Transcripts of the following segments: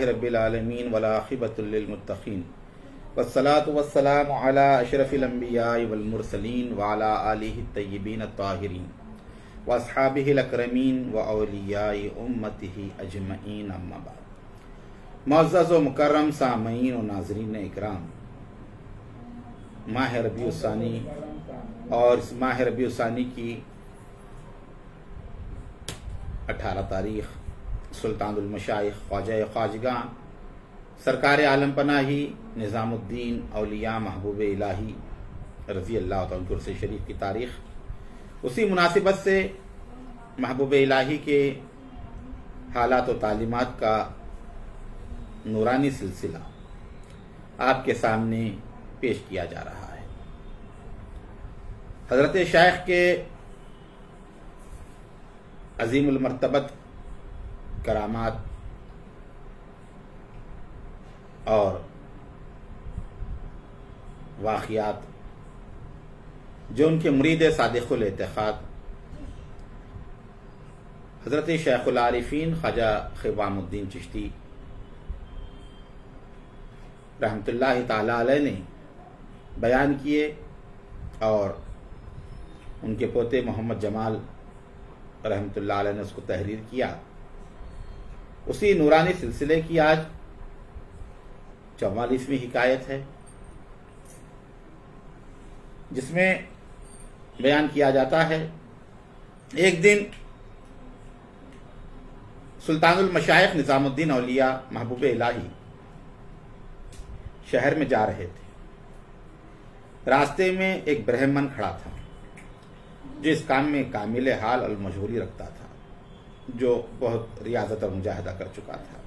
رب العالمین والعاقبۃ للمتقین والصلاة والسلام علی اشرف الانبیاء والمرسلین وعلی آلہ الطیبین الطاہرین واصحابہ الاکرمین واولیاء امتہ اجمعین اما بعد۔ معزز و مکرم سامعین و ناظرین اکرام، ماہ ربیع الثانی اور اس ماہ ربیع الثانی کی 18 تاریخ سلطان المشائخ خواجہ خواجگاں سرکار عالم پناہی نظام الدین اولیاء محبوب الہی رضی اللہ تعالیٰ عنہ عرس شریف کی تاریخ، اسی مناسبت سے محبوب الہی کے حالات و تعلیمات کا نورانی سلسلہ آپ کے سامنے پیش کیا جا رہا ہے۔ حضرت شیخ کے عظیم المرتبت کرامات اور واقعات جو ان کے مرید صادق الاعتقاد حضرت شیخ العارفین خواجہ قوام الدین چشتی رحمۃ اللہ تعالی علیہ نے بیان کیے اور ان کے پوتے محمد جمال رحمۃ اللہ علیہ نے اس کو تحریر کیا، اسی نورانی سلسلے کی آج 44ویں حکایت ہے، جس میں بیان کیا جاتا ہے ایک دن سلطان المشائخ نظام الدین اولیاء محبوب الہی شہر میں جا رہے تھے۔ راستے میں ایک برہمن کھڑا تھا جو اس کام میں کامل حال اور مشہوری رکھتا تھا، جو بہت ریاضت اور مجاہدہ کر چکا تھا۔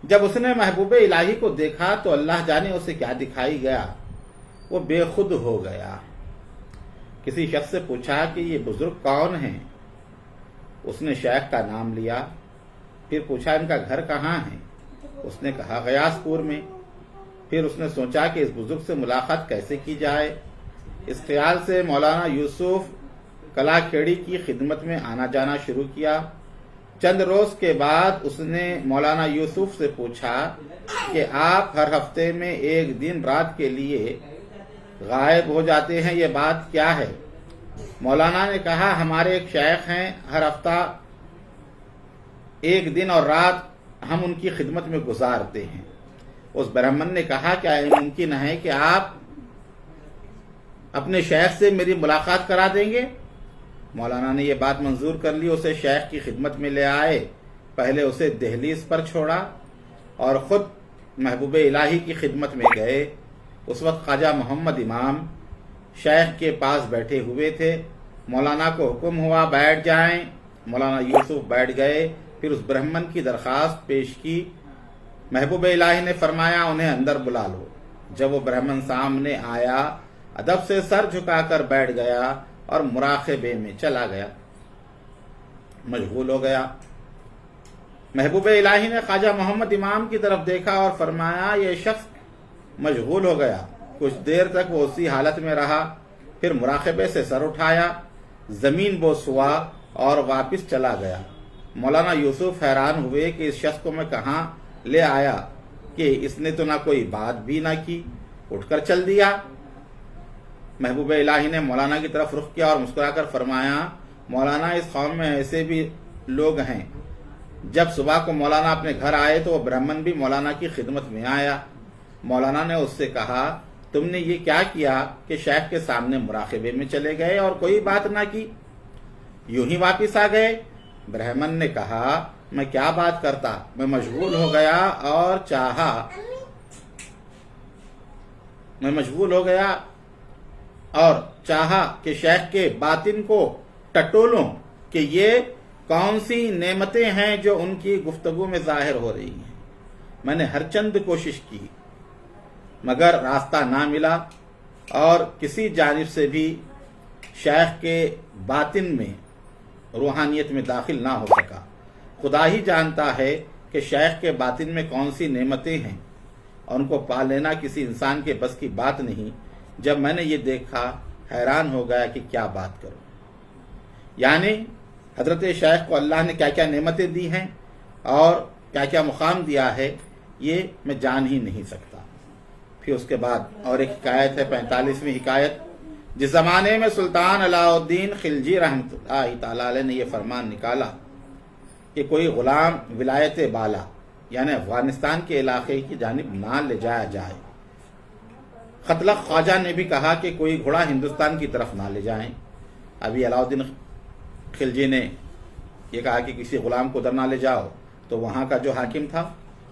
جب اس نے محبوب الہی کو دیکھا تو اللہ جانے اسے کیا دکھائی گیا، وہ بے خود ہو گیا۔ کسی شخص سے پوچھا کہ یہ بزرگ کون ہیں؟ اس نے شیخ کا نام لیا، پھر پوچھا ان کا گھر کہاں ہے؟ اس نے کہا غیاث پور میں۔ پھر اس نے سوچا کہ اس بزرگ سے ملاقات کیسے کی جائے۔ اس خیال سے مولانا یوسف کلا کھیڑی کی خدمت میں آنا جانا شروع کیا۔ چند روز کے بعد اس نے مولانا یوسف سے پوچھا کہ آپ ہر ہفتے میں ایک دن رات کے لیے غائب ہو جاتے ہیں، یہ بات کیا ہے؟ مولانا نے کہا ہمارے ایک شیخ ہیں، ہر ہفتہ ایک دن اور رات ہم ان کی خدمت میں گزارتے ہیں۔ اس برہمن نے کہا کیا یہ ممکن ہے کہ آپ اپنے شیخ سے میری ملاقات کرا دیں گے؟ مولانا نے یہ بات منظور کر لی، اسے شیخ کی خدمت میں لے آئے، پہلے اسے دہلیز پر چھوڑا اور خود محبوب الہی کی خدمت میں گئے۔ اس وقت خواجہ محمد امام شیخ کے پاس بیٹھے ہوئے تھے۔ مولانا کو حکم ہوا بیٹھ جائیں۔ مولانا یوسف بیٹھ گئے، پھر اس برہمن کی درخواست پیش کی۔ محبوب الہی نے فرمایا انہیں اندر بلا لو۔ جب وہ برہمن سامنے آیا، ادب سے سر جھکا کر بیٹھ گیا اور مراقبے میں چلا گیا، مشغول ہو گیا۔ محبوب الہی نے خواجہ محمد امام کی طرف دیکھا اور فرمایا یہ شخص مشغول ہو گیا۔ کچھ دیر تک وہ اسی حالت میں رہا، پھر مراقبے سے سر اٹھایا، زمین بوس ہوا اور واپس چلا گیا۔ مولانا یوسف حیران ہوئے کہ اس شخص کو میں کہاں لے آیا کہ اس نے تو نہ کوئی بات بھی نہ کی، اٹھ کر چل دیا۔ محبوب الہی نے مولانا کی طرف رخ کیا اور مسکرا کر فرمایا مولانا اس قوم میں ایسے بھی لوگ ہیں۔ جب صبح کو مولانا اپنے گھر آئے تو وہ برہمن بھی مولانا کی خدمت میں آیا۔ مولانا نے اس سے کہا تم نے یہ کیا کیا کہ شیخ کے سامنے مراقبے میں چلے گئے اور کوئی بات نہ کی، یوں ہی واپس آ گئے؟ برہمن نے کہا میں کیا بات کرتا، میں مشغول ہو گیا اور چاہا کہ شیخ کے باطن کو ٹٹولوں کہ یہ کون سی نعمتیں ہیں جو ان کی گفتگو میں ظاہر ہو رہی ہیں۔ میں نے ہر چند کوشش کی مگر راستہ نہ ملا اور کسی جانب سے بھی شیخ کے باطن میں روحانیت میں داخل نہ ہو سکا۔ خدا ہی جانتا ہے کہ شیخ کے باطن میں کون سی نعمتیں ہیں اور ان کو پا لینا کسی انسان کے بس کی بات نہیں۔ جب میں نے یہ دیکھا حیران ہو گیا کہ کیا بات کروں، یعنی حضرت شیخ کو اللہ نے کیا کیا نعمتیں دی ہیں اور کیا کیا مقام دیا ہے یہ میں جان ہی نہیں سکتا۔ پھر اس کے بعد اور ایک حکایت ہے، 45ویں حکایت۔ جس زمانے میں سلطان علاء الدین خلجی رحمۃ اللہ تعالی علیہ نے یہ فرمان نکالا کہ کوئی غلام ولایت بالا یعنی افغانستان کے علاقے کی جانب نہ لے جایا جائے۔ خطلق خواجہ نے بھی کہا کہ کوئی گھوڑا ہندوستان کی طرف نہ لے جائیں۔ ابھی علاء الدین خلجی نے یہ کہا کہ کسی غلام کو ادھر نہ لے جاؤ، تو وہاں کا جو حاکم تھا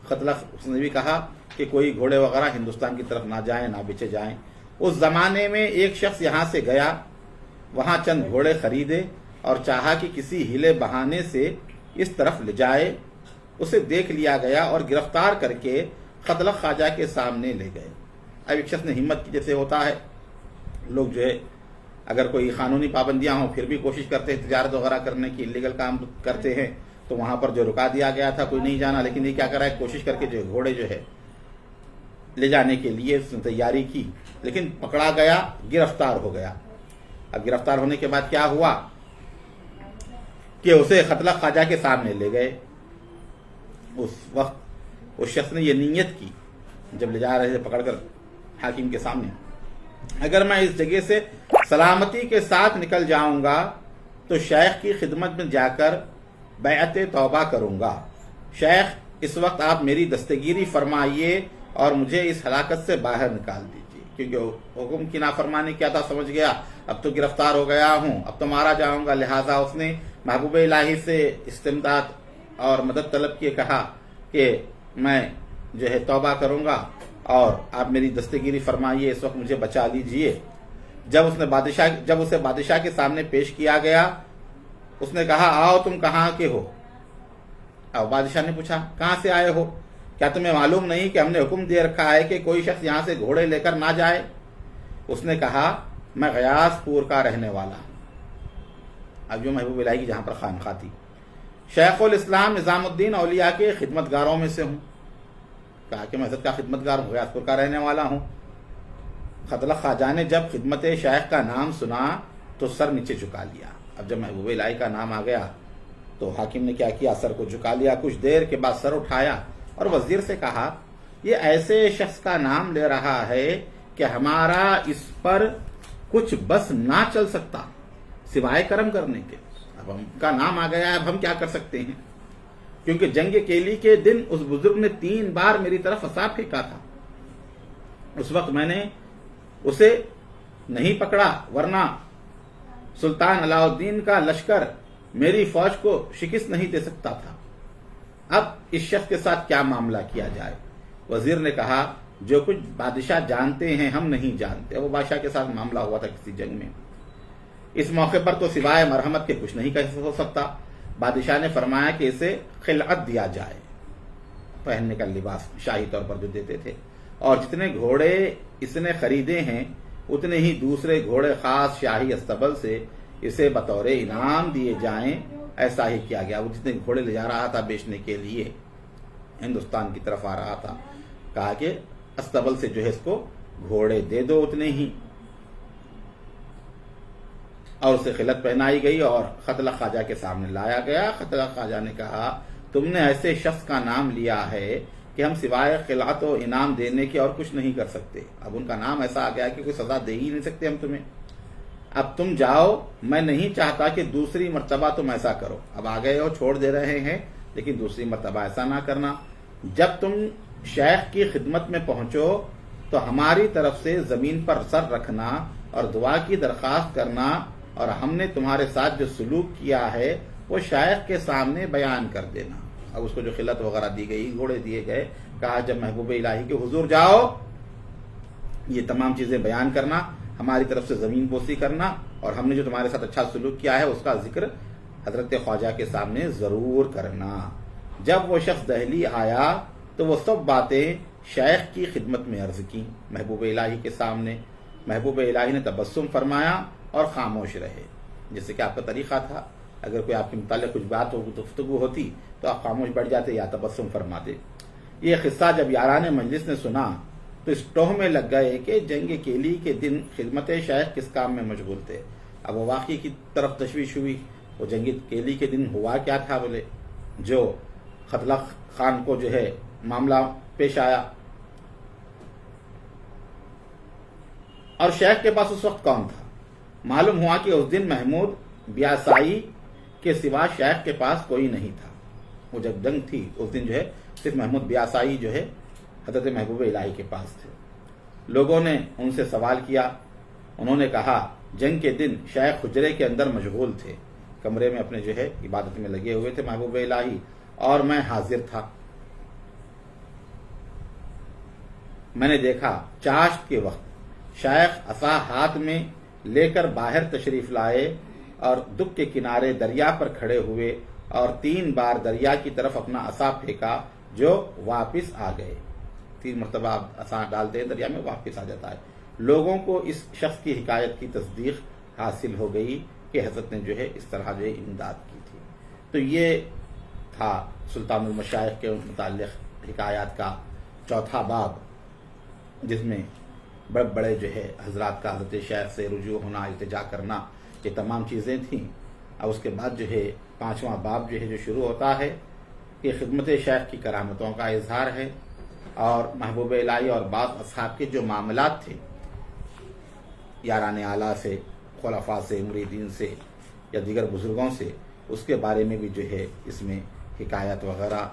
خطلق اس نے بھی کہا کہ کوئی گھوڑے وغیرہ ہندوستان کی طرف نہ جائیں، نہ بیچے جائیں۔ اس زمانے میں ایک شخص یہاں سے گیا، وہاں چند گھوڑے خریدے اور چاہا کہ کسی ہیلے بہانے سے اس طرف لے جائے۔ اسے دیکھ لیا گیا اور گرفتار کر کے خطلق خواجہ کے سامنے لے گئے۔ اب ایک شخص نے ہمت کی، جیسے ہوتا ہے لوگ جو ہے اگر کوئی قانونی پابندیاں ہوں پھر بھی کوشش کرتے ہیں تجارت وغیرہ کرنے کی، لیگل کام کرتے ہیں، تو وہاں پر جو رکا دیا گیا تھا کوئی نہیں جانا، لیکن یہ کیا کرا ہے کوشش کر کے جو گھوڑے جو ہے لے جانے کے لیے اس نے تیاری کی، لیکن پکڑا گیا، گرفتار ہو گیا۔ اب گرفتار ہونے کے بعد کیا ہوا کہ اسے خطلق خواجہ کے سامنے لے گئے۔ اس وقت اس شخص نے یہ نیت کی جب لے جا رہے تھے پکڑ کر حاکم کے سامنے، اگر میں اس جگہ سے سلامتی کے ساتھ نکل جاؤں گا تو شیخ کی خدمت میں جا کر بیعت توبہ کروں گا۔ شیخ اس وقت آپ میری دستگیری فرمائیے اور مجھے اس ہلاکت سے باہر نکال دیجیے، کیونکہ حکم کی نافرمانی کیا تھا سمجھ گیا، اب تو گرفتار ہو گیا ہوں، اب تو مارا جاؤں گا۔ لہٰذا اس نے محبوب الہی سے استمداد اور مدد طلب کیے، کہا کہ میں جو ہے توبہ کروں گا اور آپ میری دستگیری فرمائیے، اس وقت مجھے بچا لیجئے۔ جب اسے بادشاہ کے سامنے پیش کیا گیا، اس نے کہا آؤ تم کہاں کے ہو؟ اب بادشاہ نے پوچھا کہاں سے آئے ہو؟ کیا تمہیں معلوم نہیں کہ ہم نے حکم دے رکھا ہے کہ کوئی شخص یہاں سے گھوڑے لے کر نہ جائے؟ اس نے کہا میں غیاث پور کا رہنے والا ہوں۔ اب جو محبوب الہی کی جہاں پر خانقاہ تھی، شیخ الاسلام نظام الدین اولیاء کے خدمتگاروں میں سے ہوں۔ کہا کہ میں حضرت کا خدمتگار ہوں، غیاث پور کا رہنے والا ہوں۔ خطلق خواجہ نے جب خدمت شیخ کا نام سنا تو سر نیچے جھکا لیا۔ اب جب محبوب الہی کا نام آ گیا تو حاکم نے کیا کیا، سر کو جھکا لیا۔ کچھ دیر کے بعد سر اٹھایا اور وزیر سے کہا یہ ایسے شخص کا نام لے رہا ہے کہ ہمارا اس پر کچھ بس نہ چل سکتا سوائے کرم کرنے کے۔ اب ہم کا نام آ گیا، اب ہم کیا کر سکتے ہیں، کیونکہ جنگ کیلی کے دن اس بزرگ نے 3 بار میری طرف عصا پھینکا تھا. اس وقت میں نے اسے نہیں پکڑا ورنہ سلطان علاء الدین کا لشکر میری فوج کو شکست نہیں دے سکتا تھا. اب اس شخص کے ساتھ کیا معاملہ کیا جائے؟ وزیر نے کہا جو کچھ بادشاہ جانتے ہیں ہم نہیں جانتے. وہ بادشاہ کے ساتھ معاملہ ہوا تھا کسی جنگ میں. اس موقع پر تو سوائے مرحمت کے کچھ نہیں ہو سکتا. بادشاہ نے فرمایا کہ اسے خلعت دیا جائے، پہننے کا لباس شاہی طور پر جو دیتے تھے، اور جتنے گھوڑے اس نے خریدے ہیں اتنے ہی دوسرے گھوڑے خاص شاہی استبل سے اسے بطور انعام دیے جائیں. ایسا ہی کیا گیا. وہ جتنے گھوڑے لے جا رہا تھا بیچنے کے لیے ہندوستان کی طرف آ رہا تھا، کہا کہ استبل سے جو ہے اس کو گھوڑے دے دو اتنے ہی، اور اسے خلعت پہنائی گئی اور خطلہ خواجہ کے سامنے لایا گیا. خطلہ خواجہ نے کہا تم نے ایسے شخص کا نام لیا ہے کہ ہم سوائے خلعت و انعام دینے کے اور کچھ نہیں کر سکتے. اب ان کا نام ایسا آ گیا کہ کوئی سزا دے ہی نہیں سکتے ہم تمہیں. اب تم جاؤ، میں نہیں چاہتا کہ دوسری مرتبہ تم ایسا کرو. اب آ گئے ہو، چھوڑ دے رہے ہیں، لیکن دوسری مرتبہ ایسا نہ کرنا. جب تم شیخ کی خدمت میں پہنچو تو ہماری طرف سے زمین پر سر رکھنا اور دعا کی درخواست کرنا، اور ہم نے تمہارے ساتھ جو سلوک کیا ہے وہ شیخ کے سامنے بیان کر دینا. اب اس کو جو خلعت وغیرہ دی گئی، گھوڑے دیے گئے، کہا جب محبوب الہی کے حضور جاؤ یہ تمام چیزیں بیان کرنا، ہماری طرف سے زمین بوسی کرنا، اور ہم نے جو تمہارے ساتھ اچھا سلوک کیا ہے اس کا ذکر حضرت خواجہ کے سامنے ضرور کرنا. جب وہ شخص دہلی آیا تو وہ سب باتیں شیخ کی خدمت میں عرض کی محبوب الہی کے سامنے. محبوب الہی نے تبسم فرمایا اور خاموش رہے، جیسے کہ آپ کا طریقہ تھا. اگر کوئی آپ کے متعلق کچھ بات ہو گفتگو ہوتی تو آپ خاموش بیٹھ جاتے یا تبسم فرماتے. یہ قصہ جب یاران مجلس نے سنا تو اس ٹوہ میں لگ گئے کہ جنگ کیلی کے دن خدمت شیخ کس کام میں مشغول تھے. اب وہ واقعی کی طرف تشویش ہوئی. وہ جنگ کیلی کے دن ہوا کیا تھا؟ بولے جو خطلہ خان کو جو ہے معاملہ پیش آیا، اور شیخ کے پاس اس وقت کون تھا؟ معلوم ہوا کہ اس دن محمود بیاسائی کے سوا شیخ کے پاس کوئی نہیں تھا. وہ جب جنگ تھی اس دن جو ہے صرف محمود بیاسائی جو ہے حضرت محبوب الہی کے پاس تھے. لوگوں نے ان سے سوال کیا. انہوں نے کہا جنگ کے دن شیخ حجرے کے اندر مشغول تھے، کمرے میں اپنے جو ہے عبادت میں لگے ہوئے تھے محبوب الہی، اور میں حاضر تھا. میں نے دیکھا چاشت کے وقت شیخ عصا ہاتھ میں لے کر باہر تشریف لائے اور دک کے کنارے دریا پر کھڑے ہوئے اور 3 بار دریا کی طرف اپنا عصا پھینکا جو واپس آ گئے. 3 مرتبہ آپ عصا ڈالتے ہیں دریا میں، واپس آ جاتا ہے. لوگوں کو اس شخص کی حکایت کی تصدیق حاصل ہو گئی کہ حضرت نے جو ہے اس طرح جو ہے امداد کی تھی. تو یہ تھا سلطان المشائخ کے متعلق حکایات کا 4تھا باب، جس میں بڑے بڑے جو ہے حضرات کا حضرت شیخ سے رجوع ہونا، التجا کرنا، یہ تمام چیزیں تھیں. اور اس کے بعد جو ہے 5واں باب جو ہے جو شروع ہوتا ہے کہ خدمت شیخ کی کرامتوں کا اظہار ہے، اور محبوب الہی اور بعض اصحاب کے جو معاملات تھے یاران اعلیٰ سے، خلفاء سے، مریدین سے یا دیگر بزرگوں سے، اس کے بارے میں بھی جو ہے اس میں حکایت وغیرہ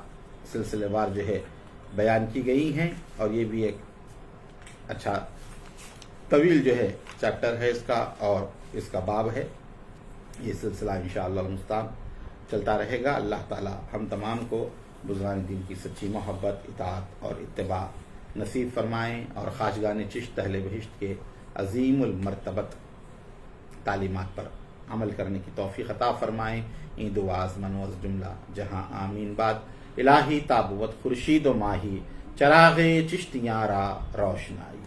سلسلے وار جو ہے بیان کی گئی ہیں. اور یہ بھی ایک اچھا طویل جو ہے چیپٹر ہے اس کا، اور اس کا باب ہے. یہ سلسلہ انشاءاللہ المستعان چلتا رہے گا. اللہ تعالی ہم تمام کو بزرگان دین کی سچی محبت، اطاعت اور اتباع نصیب فرمائیں، اور خواجگان چشت اہل بہشت کے عظیم المرتبت تعلیمات پر عمل کرنے کی توفیق عطا فرمائیں. این دعا از من و از جملہ جہاں آمین. بعد الہی تابوت خورشید و ماہی چراغ چشتیاں را روشنائی.